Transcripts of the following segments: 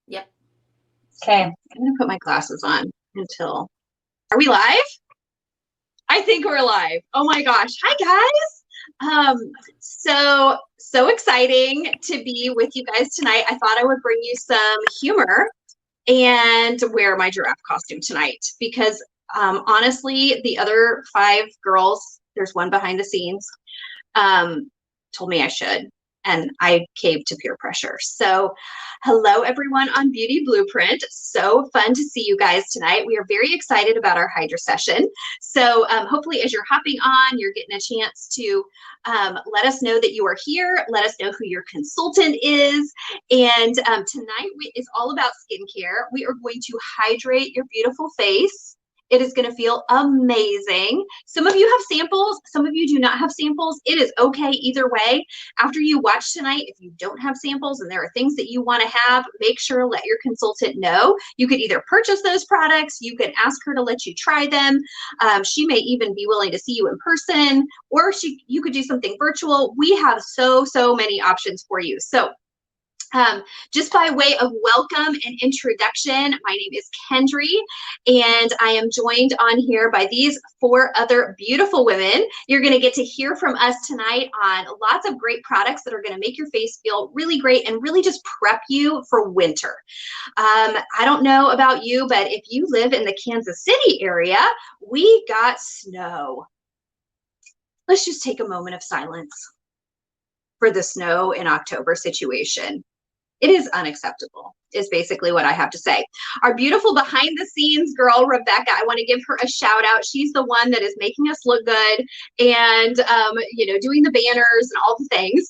Yep. Okay, I'm gonna put my glasses on until. Are we live? I think we're live. Oh my gosh. Hi guys. So exciting to be with you guys tonight. I thought I would bring you some humor and wear my giraffe costume tonight because honestly, the other 5 girls, there's one behind the scenes, told me I should, and I caved to peer pressure. So hello everyone on Beauty Blueprint. So fun to see you guys tonight. We are very excited about our Hydra session. So hopefully as you're hopping on, you're getting a chance to let us know that you are here. Let us know who your consultant is. And tonight is all about skincare. We are going to hydrate your beautiful face. It is going to feel amazing. Some of you have samples. Some of you do not have samples. It is okay either way. After you watch tonight, if you don't have samples and there are things that you want to have, make sure to let your consultant know. You could either purchase those products. You can ask her to let you try them. She may even be willing to see you in person, or you could do something virtual. We have so many options for you. So just by way of welcome and introduction, my name is Kendry, and I am joined on here by these 4 other beautiful women. You're going to get to hear from us tonight on lots of great products that are going to make your face feel really great and really just prep you for winter. I don't know about you, but if you live in the Kansas City area, we got snow. Let's just take a moment of silence for the snow in October situation. It is unacceptable, is basically what I have to say. Our beautiful behind the scenes girl, Rebecca, I want to give her a shout out. She's the one that is making us look good and, doing the banners and all the things.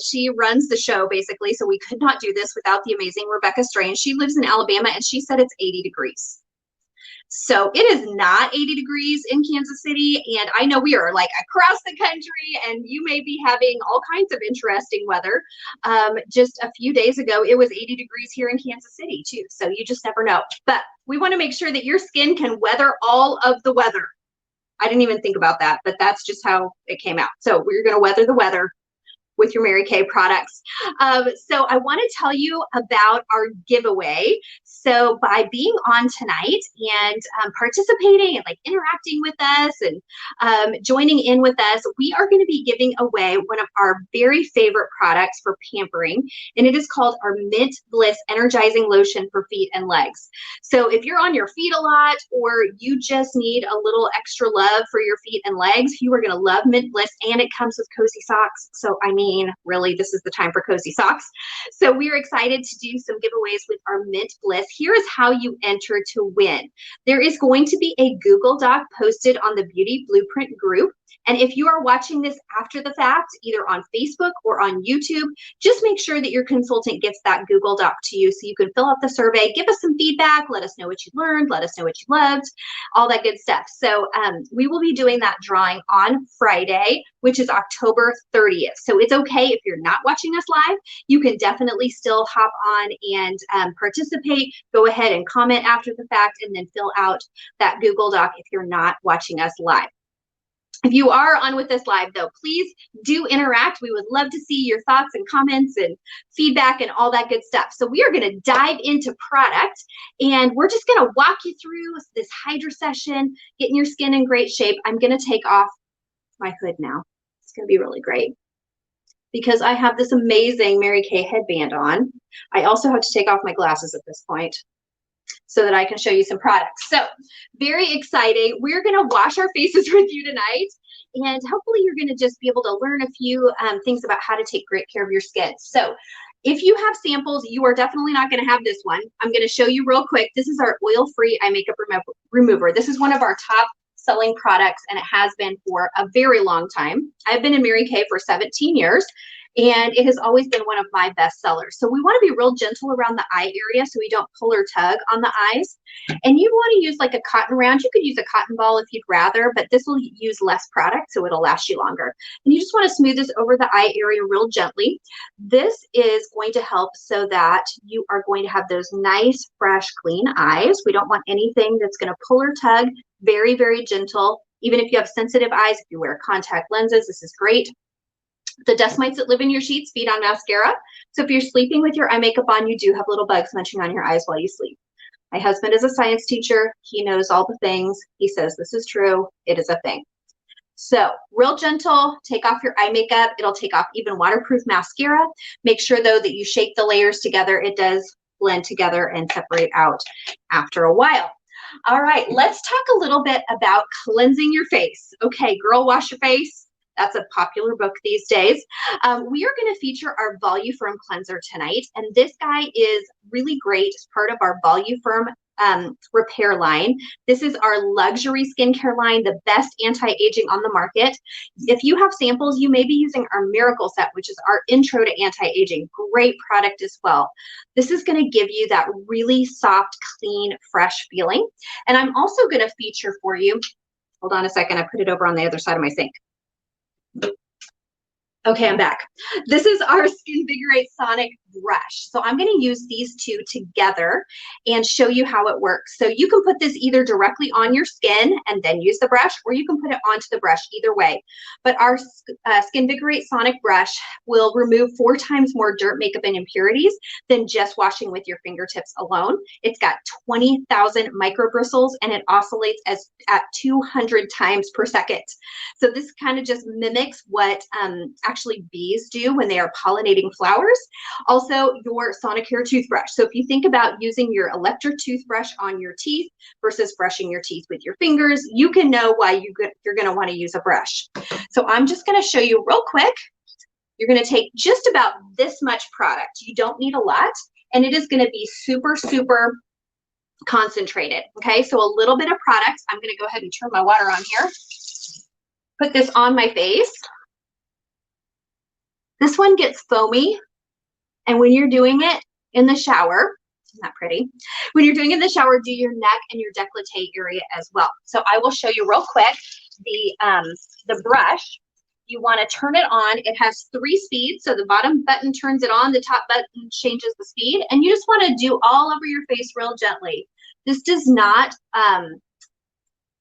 She runs the show basically. So we could not do this without the amazing Rebecca Strange. She lives in Alabama and she said it's 80 degrees. So it is not 80 degrees in Kansas City. And I know we are like across the country and you may be having all kinds of interesting weather. Just a few days ago, it was 80 degrees here in Kansas City too. So you just never know. But we want to make sure that your skin can weather all of the weather. I didn't even think about that, but that's just how it came out. So we're going to weather the weather with your Mary Kay products. So I want to tell you about our giveaway. So by being on tonight and participating and like interacting with us and joining in with us, we are going to be giving away one of our very favorite products for pampering, and it is called our Mint Bliss Energizing Lotion for feet and legs. So if you're on your feet a lot or you just need a little extra love for your feet and legs, you are going to love Mint Bliss, and it comes with cozy socks. So I mean, really, this is the time for cozy socks. So we're excited to do some giveaways with our Mint Bliss. Here is how you enter to win. There is going to be a Google Doc posted on the Beauty Blueprint group. And if you are watching this after the fact, either on Facebook or on YouTube, just make sure that your consultant gets that Google Doc to you so you can fill out the survey, give us some feedback, let us know what you learned, let us know what you loved, all that good stuff. So we will be doing that drawing on Friday, which is October 30th. So it's okay if you're not watching us live. You can definitely still hop on and participate. Go ahead and comment after the fact and then fill out that Google Doc if you're not watching us live. If you are on with us live, though, please do interact. We would love to see your thoughts and comments and feedback and all that good stuff. So we are going to dive into product, and we're just going to walk you through this Hydra session, getting your skin in great shape. I'm going to take off my hood now. It's going to be really great because I have this amazing Mary Kay headband on. I also have to take off my glasses at this point so that I can show you some products. So very exciting. We're going to wash our faces with you tonight, and hopefully you're going to just be able to learn a few things about how to take great care of your skin. So if you have samples, you are definitely not going to have this one. I'm going to show you real quick. This is our oil-free eye makeup remover. This is one of our top selling products, and it has been for a very long time. I've been in Mary Kay for 17 years. And it has always been one of my best sellers. So we want to be real gentle around the eye area so we don't pull or tug on the eyes. And you want to use like a cotton round. You could use a cotton ball if you'd rather, but this will use less product, so it'll last you longer. And you just want to smooth this over the eye area real gently. This is going to help so that you are going to have those nice, fresh, clean eyes. We don't want anything that's going to pull or tug. Very, very gentle. Even if you have sensitive eyes, if you wear contact lenses, this is great. The dust mites that live in your sheets feed on mascara. So if you're sleeping with your eye makeup on, you do have little bugs munching on your eyes while you sleep. My husband is a science teacher. He knows all the things. He says this is true. It is a thing. So real gentle, take off your eye makeup. It'll take off even waterproof mascara. Make sure though that you shake the layers together. It does blend together and separate out after a while. All right, let's talk a little bit about cleansing your face. Okay, Girl Wash Your Face. That's a popular book these days. We are going to feature our Voluform cleanser tonight, and this guy is really great as part of our Voluform repair line. This is our luxury skincare line, the best anti-aging on the market. If you have samples, you may be using our Miracle Set, which is our intro to anti-aging. Great product as well. This is going to give you that really soft, clean, fresh feeling. And I'm also going to feature for you, hold on a second, I put it over on the other side of my sink. Okay, I'm back. This is our Skinvigorate Sonic brush. So I'm going to use these two together and show you how it works. So you can put this either directly on your skin and then use the brush, or you can put it onto the brush, either way. But our Skinvigorate Sonic brush will remove 4 times more dirt, makeup, and impurities than just washing with your fingertips alone. It's got 20,000 micro bristles and it oscillates at 200 times per second. So this kind of just mimics what actually bees do when they are pollinating flowers. Also, your Sonic Hair toothbrush. So if you think about using your electric toothbrush on your teeth versus brushing your teeth with your fingers, you can know why you're going to want to use a brush. So I'm just going to show you real quick. You're going to take just about this much product. You don't need a lot, and it is going to be super, super concentrated. Okay, so a little bit of product. I'm going to go ahead and turn my water on here. Put this on my face. This one gets foamy, and when you're doing it in the shower, isn't that pretty? When you're doing it in the shower, do your neck and your décolleté area as well. So I will show you real quick the brush. You want to turn it on. It has 3 speeds. So the bottom button turns it on, the top button changes the speed, and you just want to do all over your face real gently. This does not,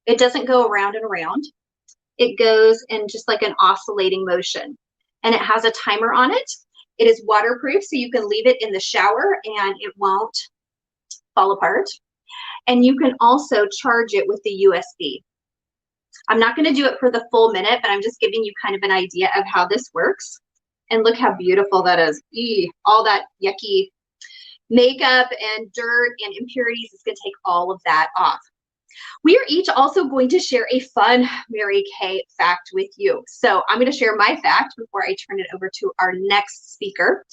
it doesn't go around and around. It goes in just like an oscillating motion, and it has a timer on it. It is waterproof, so you can leave it in the shower and it won't fall apart. And you can also charge it with the USB. I'm not going to do it for the full minute, but I'm just giving you kind of an idea of how this works. And look how beautiful that is. All that yucky makeup and dirt and impurities is going to take all of that off. We are each also going to share a fun Mary Kay fact with you. So I'm going to share my fact before I turn it over to our next speaker.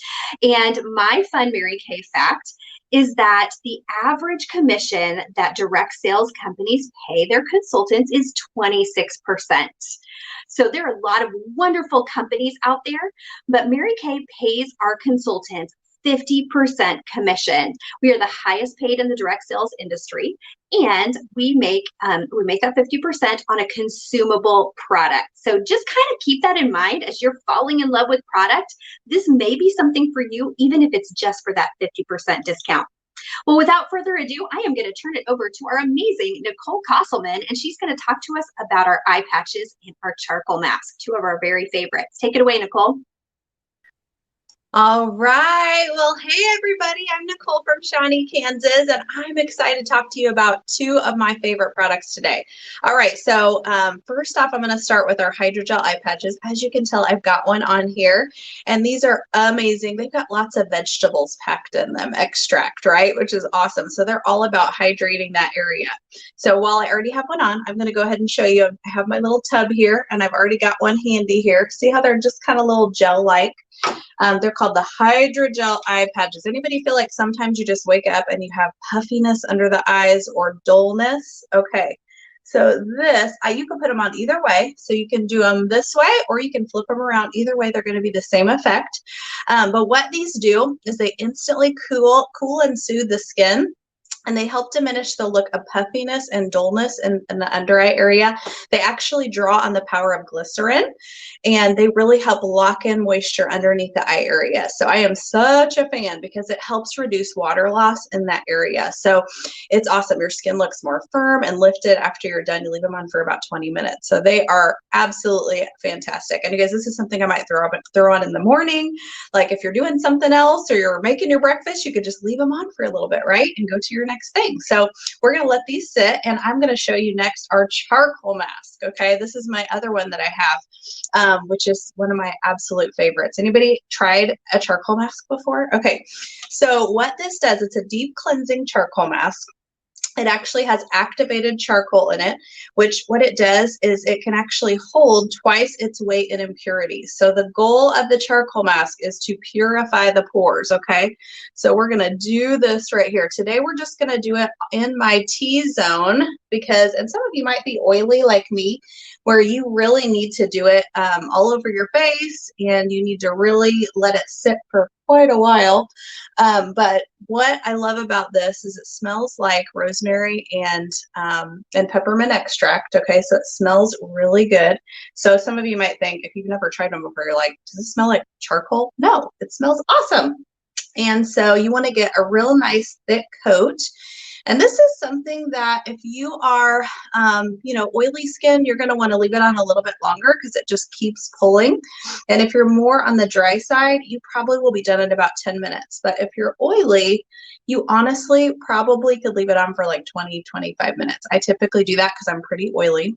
And my fun Mary Kay fact is that the average commission that direct sales companies pay their consultants is 26%. So there are a lot of wonderful companies out there, but Mary Kay pays our consultants 50% commission. We are the highest paid in the direct sales industry, and we make that 50% on a consumable product. So just kind of keep that in mind as you're falling in love with product. This may be something for you, even if it's just for that 50% discount. Well, without further ado, I am going to turn it over to our amazing Nicole Kosselman, and she's going to talk to us about our eye patches and our charcoal mask, 2 of our very favorites. Take it away, Nicole. All right. Well, hey, everybody. I'm Nicole from Shawnee, Kansas, and I'm excited to talk to you about 2 of my favorite products today. All right. So first off, I'm going to start with our Hydrogel eye patches. As you can tell, I've got one on here, and these are amazing. They've got lots of vegetables packed in them, extract, right, which is awesome. So they're all about hydrating that area. So while I already have one on, I'm going to go ahead and show you. I have my little tub here, and I've already got one handy here. See how they're just kind of little gel-like? They're called the Hydrogel eye patches. Anybody feel like sometimes you just wake up and you have puffiness under the eyes or dullness? Okay, so this, you can put them on either way. So you can do them this way, or you can flip them around. Either way, they're going to be the same effect. But what these do is they instantly cool and soothe the skin. and they help diminish the look of puffiness and dullness in the under eye area. They actually draw on the power of glycerin, and they really help lock in moisture underneath the eye area. So I am such a fan because it helps reduce water loss in that area. So it's awesome. Your skin looks more firm and lifted after you're done. You leave them on for about 20 minutes. So they are absolutely fantastic. And you guys, this is something I might throw on in the morning. Like if you're doing something else or you're making your breakfast, you could just leave them on for a little bit, right? And go to your next thing. So we're going to let these sit, and I'm going to show you next our charcoal mask. Okay, this is my other one that I have, which is one of my absolute favorites. Anybody tried a charcoal mask before? Okay, so what this does, it's a deep cleansing charcoal mask. It actually has activated charcoal in it, which what it does is it can actually hold twice its weight in impurities. So the goal of the charcoal mask is to purify the pores, okay? So we're gonna do this right here. Today we're just gonna do it in my T-zone because, and some of you might be oily like me, where you really need to do it all over your face, and you need to really let it sit for quite a while. But what I love about this is it smells like rosemary and peppermint extract. Okay, so it smells really good. So some of you might think, if you've never tried them before, you're like, does it smell like charcoal? No, it smells awesome. And so you want to get a real nice thick coat. And this is something that if you are, oily skin, you're going to want to leave it on a little bit longer because it just keeps pulling. And if you're more on the dry side, you probably will be done in about 10 minutes. But if you're oily, you honestly probably could leave it on for like 20, 25 minutes. I typically do that because I'm pretty oily.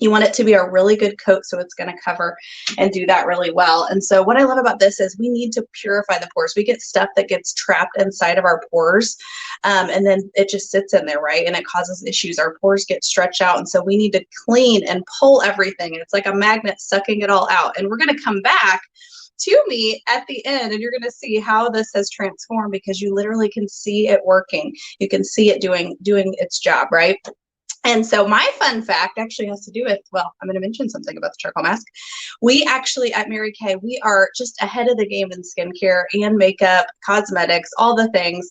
You want it to be a really good coat, so it's going to cover and do that really well. And so what I love about this is we need to purify the pores. We get stuff that gets trapped inside of our pores, and then it just sits in there, right? And it causes issues. Our pores get stretched out, and so we need to clean and pull everything. It's like a magnet sucking it all out. And we're going to come back to me at the end, and you're going to see how this has transformed because you literally can see it working. You can see it doing its job, right? And so my fun fact actually has to do with, well, I'm going to mention something about the charcoal mask. We actually at Mary Kay, we are just ahead of the game in skincare and makeup, cosmetics, all the things.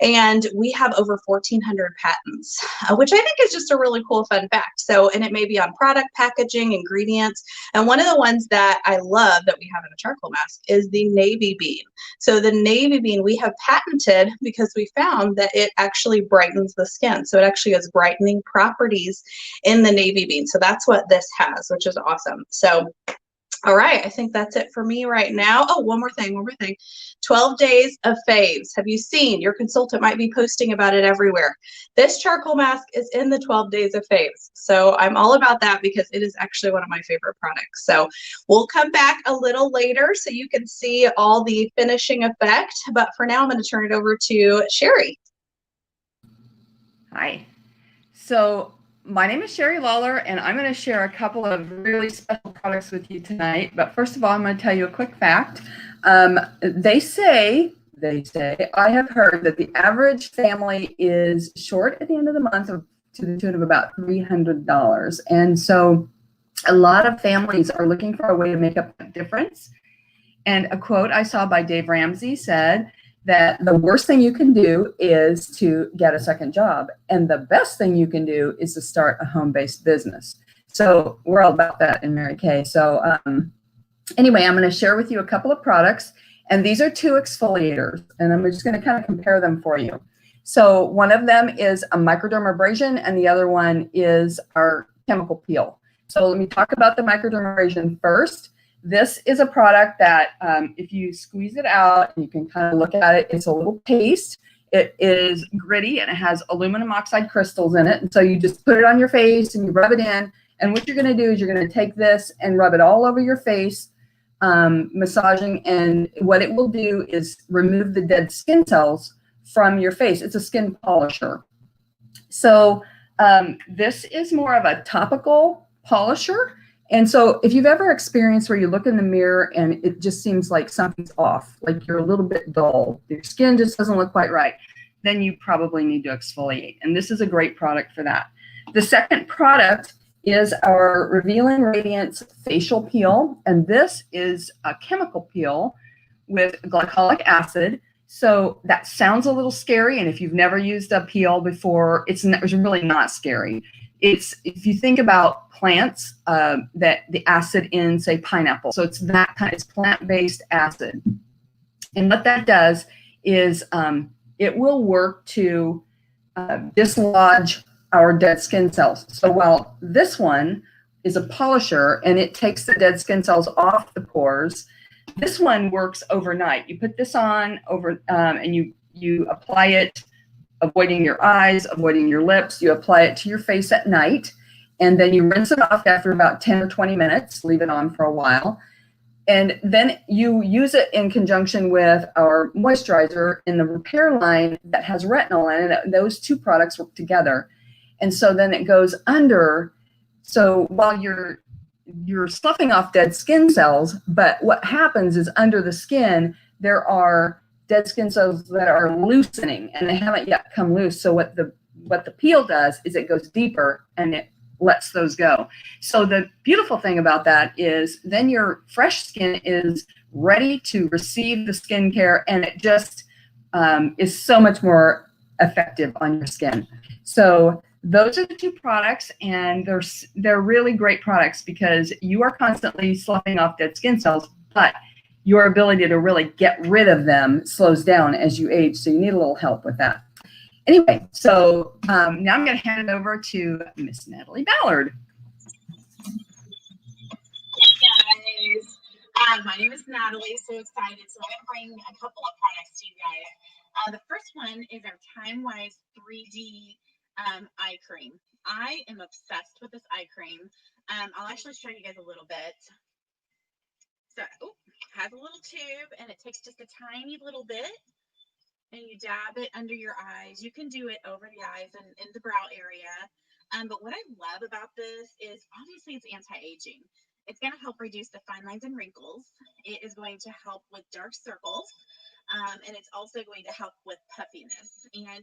And we have over 1,400 patents, which I think is just a really cool fun fact. So, and it may be on product packaging, ingredients. And one of the ones that I love that we have in a charcoal mask is the navy bean. So the navy bean we have patented because we found that it actually brightens the skin. So it actually has brightening properties in the navy bean. So that's what this has, which is awesome. So, all right, I think that's it for me right now. Oh, one more thing. 12 days of faves. Have you seen? Your consultant might be posting about it everywhere. This charcoal mask is in the 12 days of faves. So I'm all about that because it is actually one of my favorite products. So we'll come back a little later so you can see all the finishing effect. But for now, I'm going to turn it over to Sherry. Hi. So my name is Sherry Lawler, and I'm going to share a couple of really special products with you tonight. But first of all, I'm going to tell you a quick fact. They say, I have heard that the average family is short at the end of the month to the tune of about $300. And so a lot of families are looking for a way to make up that difference. And a quote I saw by Dave Ramsey said that the worst thing you can do is to get a second job. And the best thing you can do is to start a home-based business. So we're all about that in Mary Kay. So anyway, I'm going to share with you a couple of products. And these are two exfoliators. And I'm just going to kind of compare them for you. So one of them is a microdermabrasion, and the other one is our chemical peel. So let me talk about the microdermabrasion first. This is a product that if you squeeze it out and you can kind of look at it, it's a little paste. It is gritty and it has aluminum oxide crystals in it. And so you just put it on your face and you rub it in. And what you're going to do is you're going to take this and rub it all over your face, massaging. And what it will do is remove the dead skin cells from your face. It's a skin polisher. So this is more of a topical polisher. And so if you've ever experienced where you look in the mirror and it just seems like something's off, like you're a little bit dull, your skin just doesn't look quite right, then you probably need to exfoliate. And this is a great product for that. The second product is our Revealing Radiance Facial Peel. And this is a chemical peel with glycolic acid. So that sounds a little scary, and if you've never used a peel before, it's really not scary. It's, if you think about plants, that the acid in, say, pineapple, so it's that kind, it's plant-based acid, and what that does is it will work to dislodge our dead skin cells. So while this one is a polisher and it takes the dead skin cells off the pores, this one works overnight. You put this on over and you apply it, avoiding your eyes, avoiding your lips. You apply it to your face at night, and then you rinse it off after about 10 or 20 minutes, leave it on for a while. And then you use it in conjunction with our moisturizer in the repair line that has retinol in it. Those two products work together. And so then it goes under. So while you're sloughing off dead skin cells, but what happens is under the skin, there are dead skin cells that are loosening and they haven't yet come loose. So what the peel does is it goes deeper and it lets those go. So the beautiful thing about that is then your fresh skin is ready to receive the skincare, and it just is so much more effective on your skin. So those are the two products, and they're really great products because you are constantly sloughing off dead skin cells, but your ability to really get rid of them slows down as you age. So you need a little help with that. Anyway, so now I'm going to hand it over to Miss Natalie Ballard. Hey guys, my name is Natalie. So excited. So I'm going to bring a couple of products to you guys. The first one is our Time-Wise 3D eye cream. I am obsessed with this eye cream. I'll actually show you guys a little bit. So it has a little tube and it takes just a tiny little bit. And you dab it under your eyes. You can do it over the eyes and in the brow area. But what I love about this is obviously it's anti-aging. It's going to help reduce the fine lines and wrinkles. It is going to help with dark circles. And it's also going to help with puffiness. And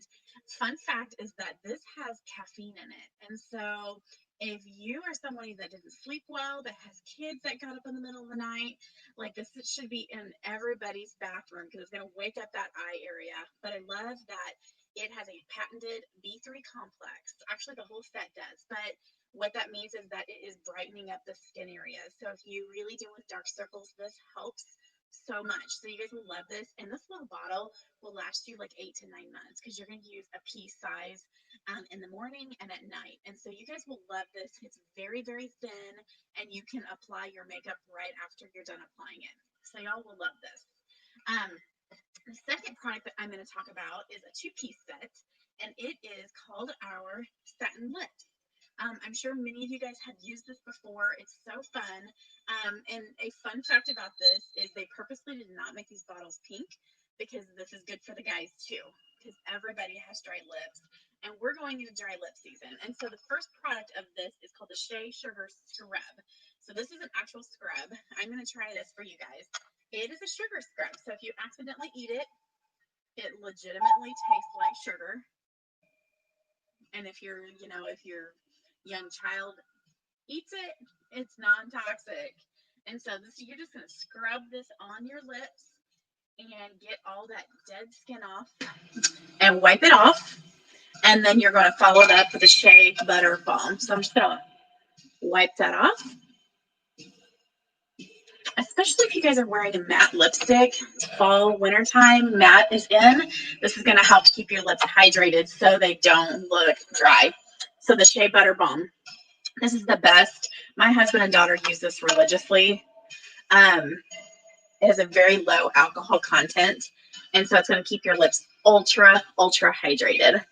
fun fact is that this has caffeine in it. And so if you are somebody that didn't sleep well, that has kids that got up in the middle of the night, like this should be in everybody's bathroom because it's going to wake up that eye area. But I love that it has a patented B3 complex. Actually, the whole set does. But what that means is that it is brightening up the skin area. So if you really deal with dark circles, this helps so much. So you guys will love this. And this little bottle will last you like 8 to 9 months because you're going to use a pea size in the morning and at night. And so you guys will love this. It's very, very thin, and you can apply your makeup right after you're done applying it. So y'all will love this. The second product that I'm going to talk about is a 2-piece set, and it is called our Satin Lips. I'm sure many of you guys have used this before. It's so fun. And a fun fact about this is they purposely did not make these bottles pink because this is good for the guys too, because everybody has dry lips. And we're going into dry lip season. And so the first product of this is called the Shea Sugar Scrub. So this is an actual scrub. I'm going to try this for you guys. It is a sugar scrub. So if you accidentally eat it, it legitimately tastes like sugar. And if your young child eats it, it's non-toxic. And so you're just going to scrub this on your lips and get all that dead skin off and wipe it off. And then you're going to follow it up with a Shea Butter Balm. So I'm just going to wipe that off. Especially if you guys are wearing a matte lipstick, fall, wintertime, matte is in. This is going to help keep your lips hydrated so they don't look dry. So the Shea Butter Balm. This is the best. My husband and daughter use this religiously. It has a very low alcohol content. And so it's going to keep your lips ultra, ultra hydrated.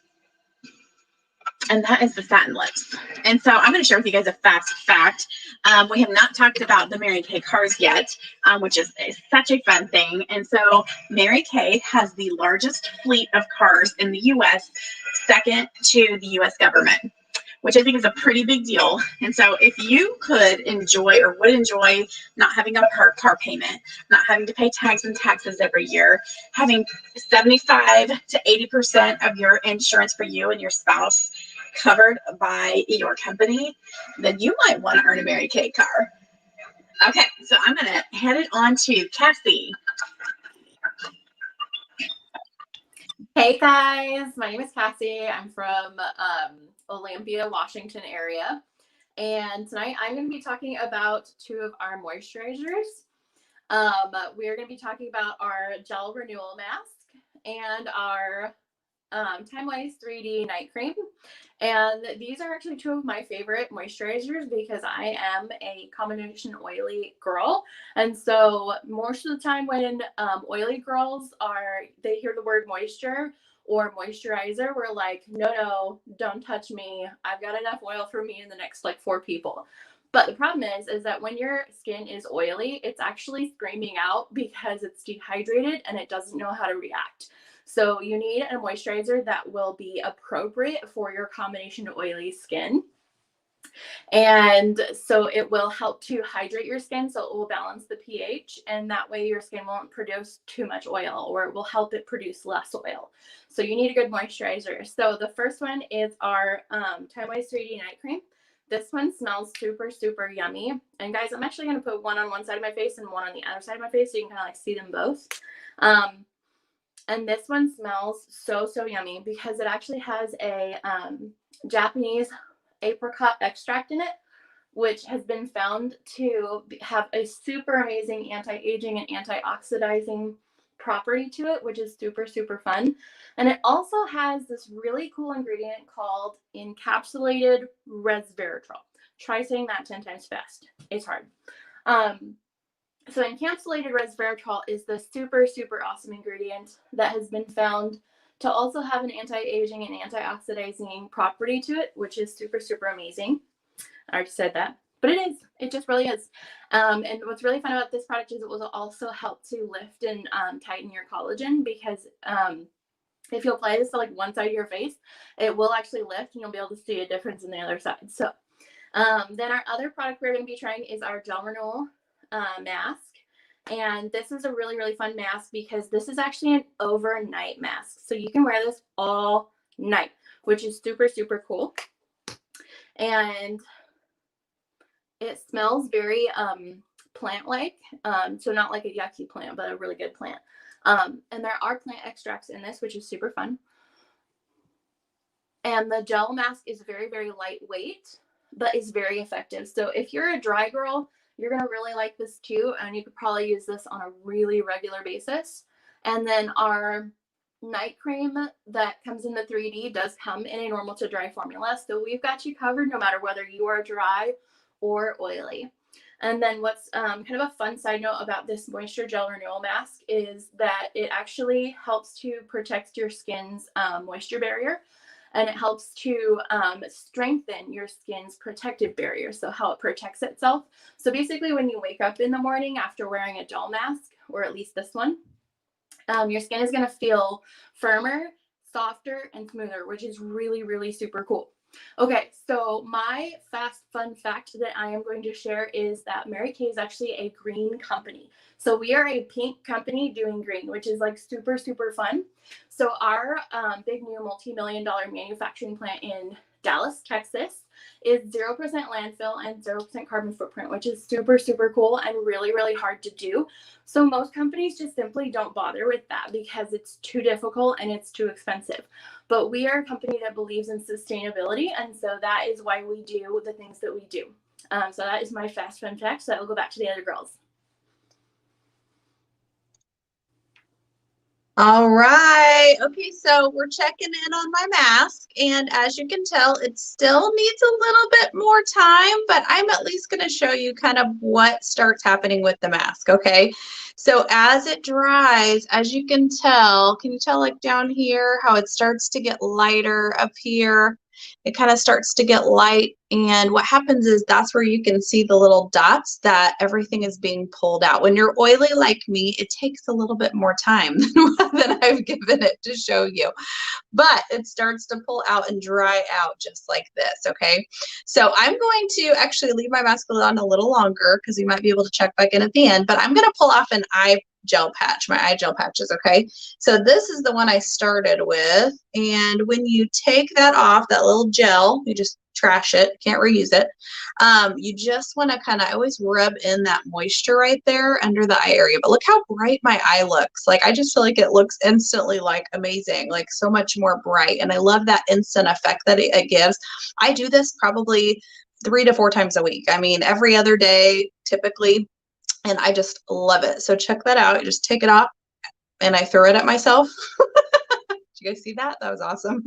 And that is the Satin Lips. And so I'm going to share with you guys a fast fact. We have not talked about the Mary Kay cars yet, which is such a fun thing. And so Mary Kay has the largest fleet of cars in the U.S., second to the U.S. government, which I think is a pretty big deal. And so if you could enjoy or would enjoy not having a car payment, not having to pay tags and taxes every year, having 75 to 80% of your insurance for you and your spouse covered by your company, then you might want to earn a Mary Kay car. Okay, so I'm going to head it on to Cassie. Hey guys, my name is Cassie. I'm from Olympia, Washington area. And tonight I'm going to be talking about two of our moisturizers. We are going to be talking about our gel renewal mask and our Time-Wise 3D night cream. And these are actually two of my favorite moisturizers because I am a combination oily girl. And so most of the time when oily girls they hear the word moisture or moisturizer, we're like, no, don't touch me. I've got enough oil for me and the next like 4 people. But the problem is that when your skin is oily, it's actually screaming out because it's dehydrated and it doesn't know how to react. So you need a moisturizer that will be appropriate for your combination oily skin. And so it will help to hydrate your skin, so it will balance the pH, and that way your skin won't produce too much oil, or it will help it produce less oil. So you need a good moisturizer. So the first one is our Time-Wise 3D Night Cream. This one smells super, super yummy. And guys, I'm actually going to put one on one side of my face and one on the other side of my face so you can kind of like see them both. And this one smells so, so yummy because it actually has a Japanese apricot extract in it, which has been found to have a super amazing anti-aging and antioxidizing property to it, which is super, super fun. And it also has this really cool ingredient called encapsulated resveratrol. Try saying that 10 times fast. It's hard. So encapsulated resveratrol is the super, super awesome ingredient that has been found to also have an anti-aging and antioxidizing property to it, which is super, super amazing. I already said that, but it is. It just really is. And what's really fun about this product is it will also help to lift and tighten your collagen because if you apply this to like one side of your face, it will actually lift and you'll be able to see a difference in the other side. So then our other product we're going to be trying is our gel renewal mask. And this is a really, really fun mask because this is actually an overnight mask. So you can wear this all night, which is super, super cool. And it smells very plant-like. So not like a yucky plant, but a really good plant. And there are plant extracts in this, which is super fun. And the gel mask is very, very lightweight, but is very effective. So if you're a dry girl, you're going to really like this too. And you could probably use this on a really regular basis. And then our night cream that comes in the 3D does come in a normal to dry formula. So we've got you covered no matter whether you are dry or oily. And then what's kind of a fun side note about this moisture gel renewal mask is that it actually helps to protect your skin's moisture barrier. And it helps to strengthen your skin's protective barrier, so how it protects itself. So basically when you wake up in the morning after wearing a gel mask, or at least this one, your skin is going to feel firmer, softer, and smoother, which is really, really super cool. Okay, so my fast fun fact that I am going to share is that Mary Kay is actually a green company. So we are a pink company doing green, which is like super, super fun. So our big new multi-million-dollar manufacturing plant in Dallas, Texas is 0% landfill and 0% carbon footprint, which is super, super cool and really, really hard to do. So most companies just simply don't bother with that because it's too difficult and it's too expensive. But we are a company that believes in sustainability, and so that is why we do the things that we do. So that is my fast fun fact. So I will go back to the other girls. All right. Okay, so we're checking in on my mask, and as you can tell, it still needs a little bit more time, but I'm at least going to show you kind of what starts happening with the mask, okay? So as it dries, as you can you tell like down here how it starts to get lighter up here? It kind of starts to get light, and what happens is that's where you can see the little dots that everything is being pulled out. When you're oily like me, it takes a little bit more time than I've given it to show you, but it starts to pull out and dry out just like this, okay? So I'm going to actually leave my mask on a little longer because you might be able to check back in at the end, but I'm going to pull off an eye gel patch, my eye gel patches, okay? So this is the one I started with, and when you take that off, that little gel, you just trash it, can't reuse it. You just want to kind of, I always rub in that moisture right there under the eye area, but look how bright my eye looks. Like, I just feel like it looks instantly like amazing, like so much more bright, and I love that instant effect that it gives. I do this probably 3 to 4 times a week. I mean, every other day typically, and I just love it. So check that out. You just take it off and I throw it at myself. Did you guys see that? That was awesome.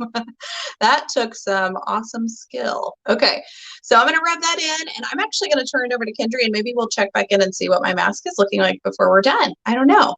That took some awesome skill. Okay, so I'm going to rub that in, and I'm actually going to turn it over to Kendry, and maybe we'll check back in and see what my mask is looking like before we're done. I don't know.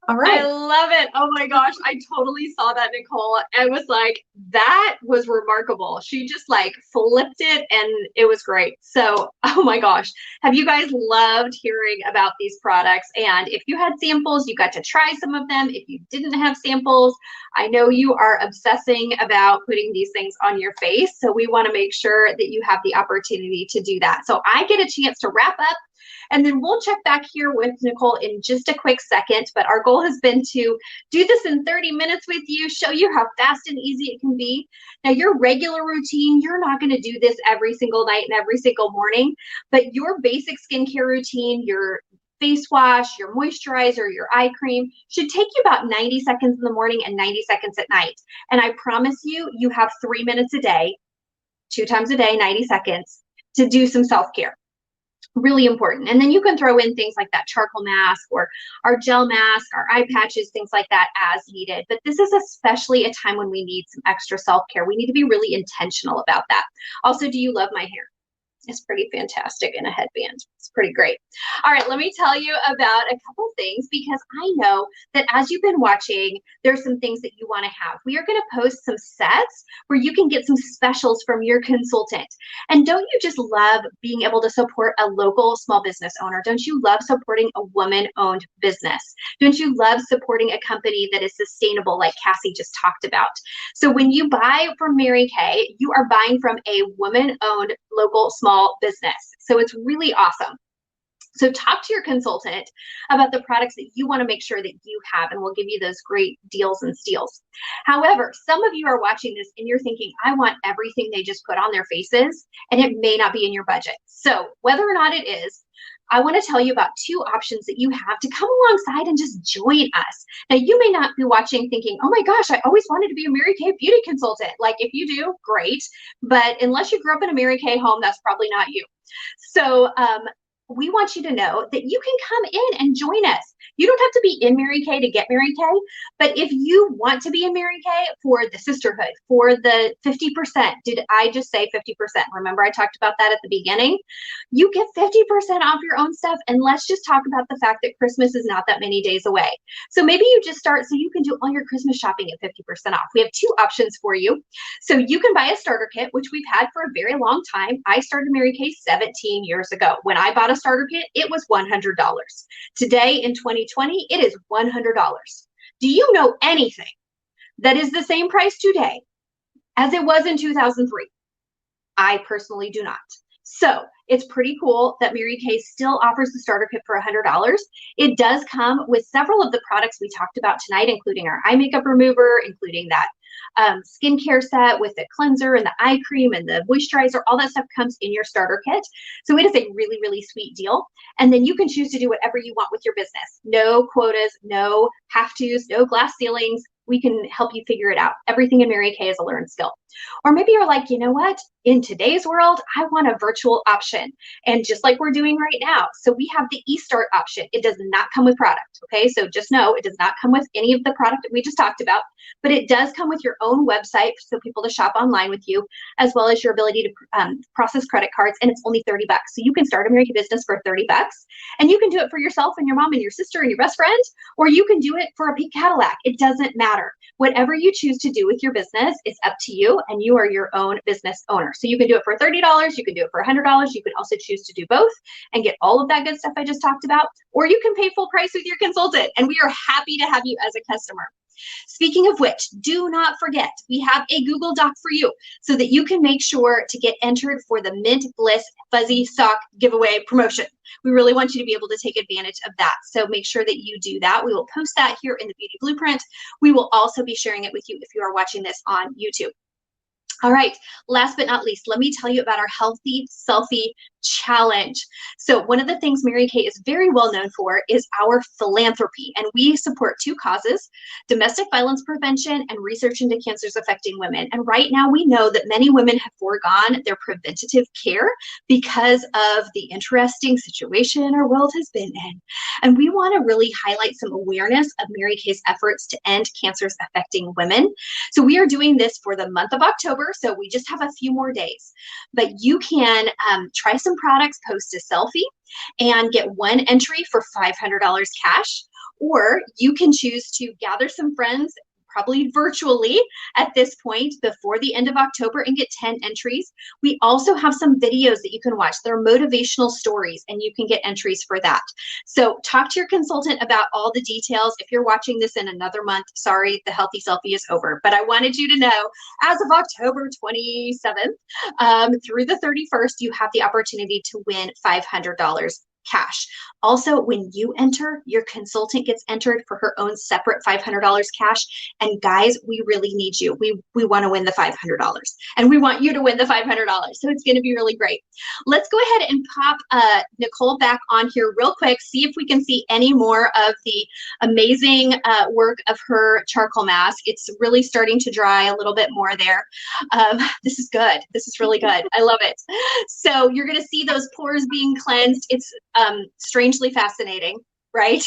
All right. I love it. Oh my gosh. I totally saw that, Nicole. I was like, that was remarkable. She just like flipped it and it was great. So, oh my gosh. Have you guys loved hearing about these products? And if you had samples, you got to try some of them. If you didn't have samples, I know you are obsessing about putting these things on your face. So we want to make sure that you have the opportunity to do that. So I get a chance to wrap up, and then we'll check back here with Nicole in just a quick second. But our goal has been to do this in 30 minutes with you, show you how fast and easy it can be. Now, your regular routine, you're not going to do this every single night and every single morning, but your basic skincare routine, your face wash, your moisturizer, your eye cream should take you about 90 seconds in the morning and 90 seconds at night. And I promise you, you have 3 minutes a day, 2 times a day, 90 seconds to do some self-care. Really important. And then you can throw in things like that charcoal mask or our gel mask, our eye patches, things like that as needed. But this is especially a time when we need some extra self-care. We need to be really intentional about that. Also, do you love my hair? It's pretty fantastic in a headband. It's pretty great. All right, let me tell you about a couple things, because I know that as you've been watching, there's some things that you want to have. We are going to post some sets where you can get some specials from your consultant. And don't you just love being able to support a local small business owner? Don't you love supporting a woman-owned business? Don't you love supporting a company that is sustainable, like Cassie just talked about? So when you buy from Mary Kay, you are buying from a woman-owned local small business. So it's really awesome. So talk to your consultant about the products that you want to make sure that you have, and we'll give you those great deals and steals. However, some of you are watching this and you're thinking, I want everything they just put on their faces, and it may not be in your budget. So whether or not it is, I want to tell you about 2 options that you have to come alongside and just join us. Now, you may not be watching thinking, oh my gosh, I always wanted to be a Mary Kay beauty consultant. Like, if you do, great. But unless you grew up in a Mary Kay home, that's probably not you. So we want you to know that you can come in and join us. You don't have to be in Mary Kay to get Mary Kay, but if you want to be in Mary Kay for the sisterhood, for the 50%, did I just say 50%? Remember I talked about that at the beginning? You get 50% off your own stuff, and let's just talk about the fact that Christmas is not that many days away. So maybe you just start so you can do all your Christmas shopping at 50% off. We have 2 options for you. So you can buy a starter kit, which we've had for a very long time. I started Mary Kay 17 years ago. When I bought a starter kit, it was $100. Today in 2020, it is $100. Do you know anything that is the same price today as it was in 2003? I personally do not. So it's pretty cool that Mary Kay still offers the starter kit for $100. It does come with several of the products we talked about tonight, including our eye makeup remover, including that skincare set with the cleanser and the eye cream and the moisturizer. All that stuff comes in your starter kit. So it is a really, really sweet deal. And then you can choose to do whatever you want with your business. No quotas, no have-tos, no glass ceilings. We can help you figure it out. Everything in Mary Kay is a learned skill. Or maybe you're like, you know what? In today's world, I want a virtual option. And just like we're doing right now. So we have the eStart option. It does not come with product. Okay. So just know it does not come with any of the product that we just talked about, but it does come with your own website so people to shop online with you, as well as your ability to process credit cards. And it's only $30. So you can start a Mary Kay business for $30, and you can do it for yourself and your mom and your sister and your best friend, or you can do it for a pink Cadillac. It doesn't matter. Whatever you choose to do with your business is up to you, and you are your own business owner. So you can do it for $30, you can do it for $100, you can also choose to do both and get all of that good stuff I just talked about, or you can pay full price with your consultant, and we are happy to have you as a customer. Speaking of which, do not forget, we have a Google Doc for you so that you can make sure to get entered for the Mint Bliss Fuzzy Sock giveaway promotion. We really want you to be able to take advantage of that. So make sure that you do that. We will post that here in the Beauty Blueprint. We will also be sharing it with you if you are watching this on YouTube. All right, last but not least, let me tell you about our Healthy Selfie Challenge. So one of the things Mary Kay is very well known for is our philanthropy, and we support two causes: domestic violence prevention and research into cancers affecting women. And right now we know that many women have foregone their preventative care because of the interesting situation our world has been in. And we want to really highlight some awareness of Mary Kay's efforts to end cancers affecting women. So we are doing this for the month of October, so we just have a few more days. But you can try some products, post a selfie, and get one entry for $500 cash. Or you can choose to gather some friends, probably virtually at this point, before the end of October and get 10 entries. We also have some videos that you can watch. They're motivational stories, and you can get entries for that. So talk to your consultant about all the details. If you're watching this in another month, sorry, the Healthy Selfie is over. But I wanted you to know, as of October 27th through the 31st, you have the opportunity to win $500 cash. Also, when you enter, your consultant gets entered for her own separate $500 cash. And guys, we really need you. We want to win the $500, and we want you to win the $500. So it's going to be really great. Let's go ahead and pop Nicole back on here real quick, see if we can see any more of the amazing work of her charcoal mask. It's really starting to dry a little bit more there. This is good. This is really good. I love it. So you're going to see those pores being cleansed. It's strangely fascinating, right?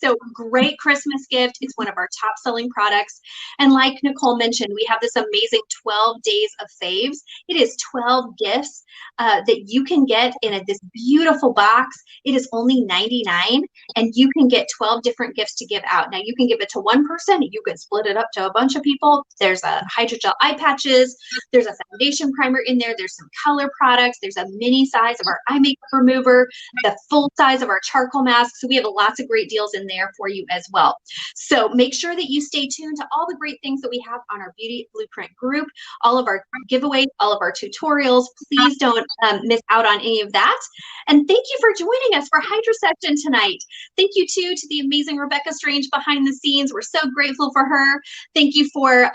So great Christmas gift. It's one of our top selling products. And like Nicole mentioned, we have this amazing 12 days of faves. It is 12 gifts that you can get in this beautiful box. It is only $99, and you can get 12 different gifts to give out. Now you can give it to one person. You can split it up to a bunch of people. There's a hydrogel eye patches. There's a foundation primer in there. There's some color products. There's a mini size of our eye makeup remover, the full size of our charcoal mask. So we have lots of great deals in there for you as well. So make sure that you stay tuned to all the great things that we have on our Beauty Blueprint group, all of our giveaways, all of our tutorials. Please don't miss out on any of that. And thank you for joining us for Hydra Session tonight. Thank you too to the amazing Rebecca Strange behind the scenes. We're so grateful for her. Thank you for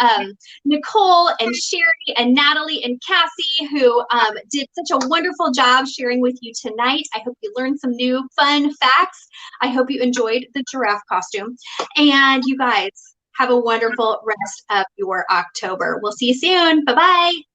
Nicole and Sherry and Natalie and Cassie, who did such a wonderful job sharing with you tonight. I hope you learned some new fun facts. I hope you enjoyed the giraffe costume. And you guys have a wonderful rest of your October. We'll see you soon. Bye-bye.